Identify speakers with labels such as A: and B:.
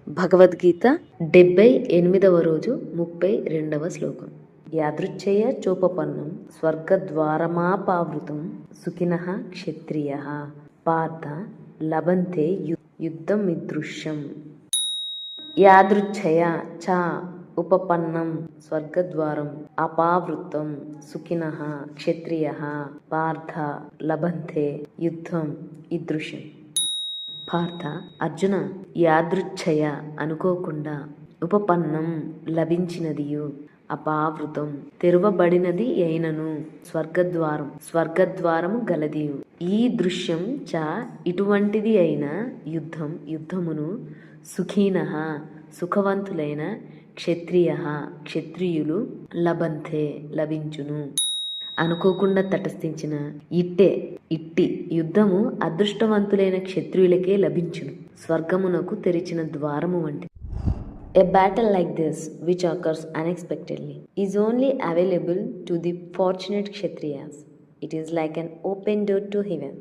A: భగవద్గీత 78వ రోజు 32వ శ్లోకం. యాదృచ్ఛయ చోపపన్నం స్వర్గద్వారమాపావృతం సుఖినః క్షత్రియః పార్థ లభంతే యుద్ధమిదృశ్యం. యాదృచ్ఛయ చ ఉపపన్నం స్వర్గద్వారం అపావృతం సుఖినః క్షత్రియః పార్థ లభంతే యుద్ధం ఈదృశ్యం. పార్థ, అర్జున, యాదృచ్ఛయ అనుకోకుండా, ఉపపన్నం లభించినదియు, అపావృతం తెరువబడినది అయినను, స్వర్గద్వారము గలదియు, ఈ దృశ్యం చ ఇటువంటిది అయిన యుద్ధమును సుఖీనః సుఖవంతులైన క్షత్రియులు లభంతే లభించును. అనుకోకుండా తటస్థించిన ఇట్టి యుద్ధము అదృష్టవంతులైన క్షత్రియులకే లభించును. స్వర్గమునకు తెరిచిన ద్వారము వంటి. A battle like this, which occurs unexpectedly, is only available to the fortunate kshatriyas. It is like an open door to heaven.